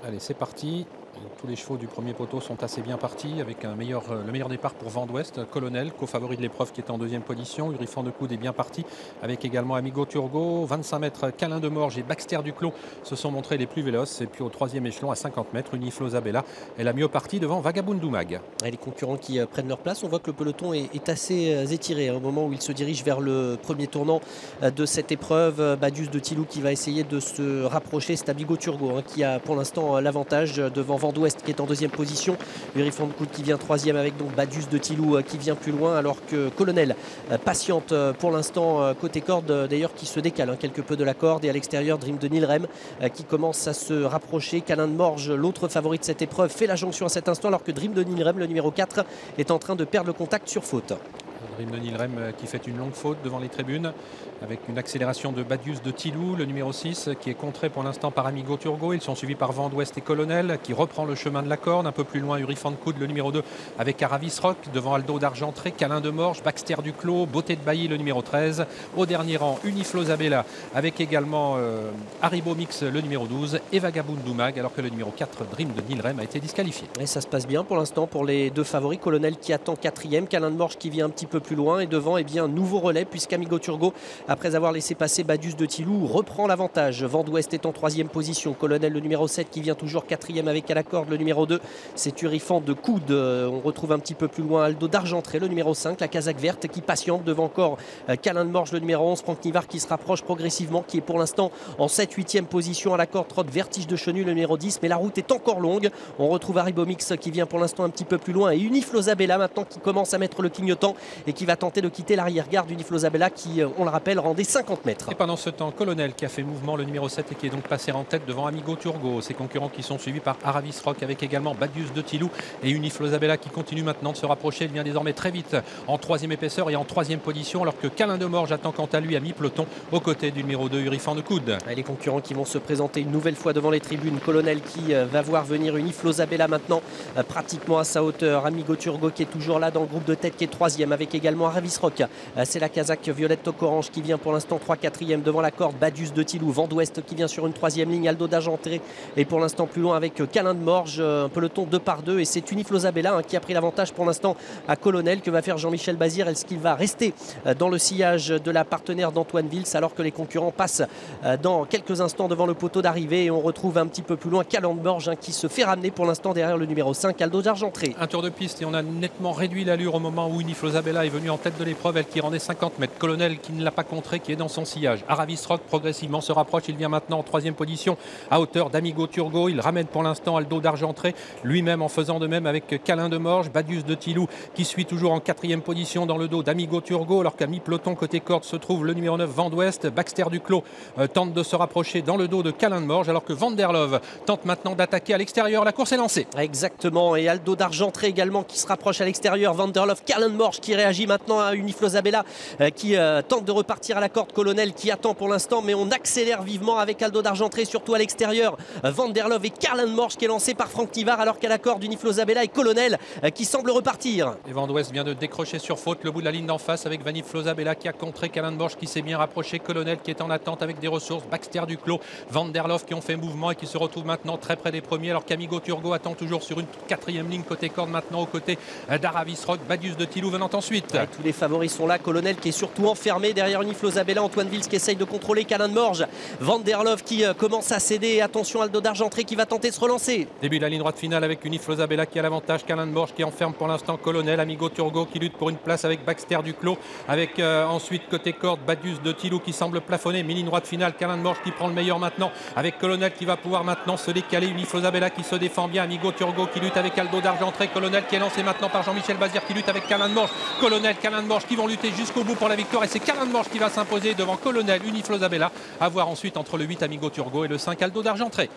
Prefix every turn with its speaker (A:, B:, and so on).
A: Allez, c'est parti. Tous les chevaux du premier poteau sont assez bien partis avec le meilleur départ pour Vent d'Ouest. Colonel, co-favori de l'épreuve qui est en deuxième position. Urifant de Coude est bien parti avec également Amigo Turgo. 25 mètres, Câlin de Morge et Baxter Duclos se sont montrés les plus véloces. Et puis au troisième échelon à 50 mètres, Uniflosa Bella est la mieux partie devant Vagabundou Mag.
B: Et les concurrents qui prennent leur place, on voit que le peloton est assez étiré au moment où il se dirige vers le premier tournant de cette épreuve. Badius de Tilou qui va essayer de se rapprocher. C'est Amigo Turgo qui a pour l'instant l'avantage devant Vent d'Ouest qui est en deuxième position. Urifant de Coude qui vient troisième avec donc Badius de Tilou qui vient plus loin, alors que Colonel patiente pour l'instant côté corde, d'ailleurs qui se décale quelque peu de la corde, et à l'extérieur Dream de Nilrem qui commence à se rapprocher. Câlin de Morge, l'autre favori de cette épreuve, fait la jonction à cet instant, alors que Dream de Nilrem, le numéro 4, est en train de perdre le contact sur faute.
A: Dream de Nilrem qui fait une longue faute devant les tribunes avec une accélération de Badius de Tilou, le numéro 6, qui est contré pour l'instant par Amigo Turgo. Ils sont suivis par Vent d'Ouest et Colonel qui reprend le chemin de la corde. Un peu plus loin, Urifant de Coude, le numéro 2, avec Aravis Rock devant Aldo d'Argentré, Câlin de Morge, Baxter Duclos, Beauté de Bailly, le numéro 13. Au dernier rang, Uniflosa Bella avec également Haribo Mix, le numéro 12, et Vagabundou Mag, alors que le numéro 4, Dream de Nilrem, a été disqualifié.
B: Et ça se passe bien pour l'instant pour les deux favoris. Colonel qui attend quatrième, Câlin de Morge qui vient un petit peu plus loin, et devant nouveau relais puisqu'Amigo Turgo, après avoir laissé passer Badius de Tilou, reprend l'avantage. Vent d'Ouest est en troisième position. Colonel, le numéro 7, qui vient toujours quatrième avec à la corde le numéro 2, c'est Urifant de Coude. On retrouve un petit peu plus loin Aldo d'Argentré, le numéro 5, la casaque verte, qui patiente devant encore Câlin de Morge, le numéro 11, Franck Nivard qui se rapproche progressivement, qui est pour l'instant en 7-8e position à la corde. Trotte Vertige de Chenu, le numéro 10, mais la route est encore longue. On retrouve Haribo Mix qui vient pour l'instant un petit peu plus loin, et Uniflosa Bella maintenant qui commence à mettre le clignotant et qui va tenter de quitter l'arrière-garde d'Uniflosa Bella qui, on le rappelle, rendait 50 mètres.
A: Et pendant ce temps, Colonel qui a fait mouvement, le numéro 7, et qui est donc passé en tête devant Amigo Turgo. Ses concurrents qui sont suivis par Aravis Rock avec également Badius de Tilou et Uniflosa Bella qui continue maintenant de se rapprocher. Il vient désormais très vite en troisième épaisseur et en troisième position, alors que Câlin de Morge attend quant à lui à mi-peloton aux côtés du numéro 2, Urifant de Coude.
B: Et les concurrents qui vont se présenter une nouvelle fois devant les tribunes. Colonel qui va voir venir Uniflosa Bella maintenant pratiquement à sa hauteur. Amigo Turgo qui est toujours là dans le groupe de tête, qui est troisième avec également Aravis Rock. C'est la casaque violette orange qui vient pour l'instant 3-4e devant la corde. Badius de Tilou, Vent d'Ouest qui vient sur une troisième ligne, Aldo d'Argentré et pour l'instant plus loin avec Câlin de Morge, un peloton 2 par 2, et c'est Uniflosa Bella qui a pris l'avantage pour l'instant à Colonel. Que va faire Jean-Michel Bazir? Est-ce qu'il va rester dans le sillage de la partenaire d'Antoine Vils, alors que les concurrents passent dans quelques instants devant le poteau d'arrivée, et on retrouve un petit peu plus loin Câlin de Morge qui se fait ramener pour l'instant derrière le numéro 5, Aldo d'Argentré.
A: Un tour de piste et on a nettement réduit l'allure au moment où Uniflosa Bella est venue en tête de l'épreuve, elle qui rendait 50 mètres. Colonel qui ne l'a pas contré, qui est dans son sillage. Aravis Rock progressivement se rapproche, il vient maintenant en troisième position à hauteur d'Amigo Turgo. Il ramène pour l'instant Aldo d'Argentré, lui-même en faisant de même avec Câlin de Morge. Badius de Tilou qui suit toujours en quatrième position dans le dos d'Amigo Turgo, alors qu'à mi-peloton côté corde se trouve le numéro 9, Vent d'Ouest. Baxter Duclos tente de se rapprocher dans le dos de Câlin de Morge, alors que Van der Love tente maintenant d'attaquer à l'extérieur. La course est lancée.
B: Exactement, et Aldo d'Argentré également qui se rapproche à l'extérieur. Van der Love, Câlin de Morge qui réagit maintenant à Uniflosa Bella qui tente de repartir à la corde. Colonel qui attend pour l'instant, mais on accélère vivement avec Aldo d'Argentré, surtout à l'extérieur. Van der Love et Câlin de Morge qui est lancé par Franck Nivard, alors qu'à la corde Uniflosa Bella et Colonel qui semble repartir.
A: Et Vent d'Ouest vient de décrocher sur faute le bout de la ligne d'en face avec Uniflosa Bella qui a contré Câlin de Morge qui s'est bien rapproché. Colonel qui est en attente avec des ressources. Baxter Duclos, Van der Love qui ont fait mouvement et qui se retrouvent maintenant très près des premiers, alors qu'Amigo Turgo attend toujours sur une quatrième ligne côté corde maintenant aux côtés d'Aravis Rock. Badius de Tilou venant ensuite.
B: Ouais, tous les favoris sont là. Colonel qui est surtout enfermé derrière Uniflosa Bella. Antoine Vils qui essaye de contrôler Câlin de Morge. Van der Love qui commence à céder. Attention, Aldo d'Argentré qui va tenter de se relancer.
A: Début de la ligne droite finale avec Uniflosa Bella qui a l'avantage. Câlin de Morge qui enferme pour l'instant Colonel. Amigo Turgo qui lutte pour une place avec Baxter Duclos. Avec ensuite côté corde Badius de Tilou qui semble plafonner. Mi-ligne droite finale, Câlin de Morge qui prend le meilleur maintenant avec Colonel qui va pouvoir maintenant se décaler. Uniflosa Bella qui se défend bien. Amigo Turgo qui lutte avec Aldo d'Argentré. Colonel qui est lancé maintenant par Jean-Michel Bazir qui lutte avec Câlin de Morge. Colonel, Câlin de Morge qui vont lutter jusqu'au bout pour la victoire, et c'est Câlin de Morge qui va s'imposer devant Colonel, Uniflosa Bella, à voir ensuite entre le 8 Amigo Turgo et le 5 Aldo d'Argentré.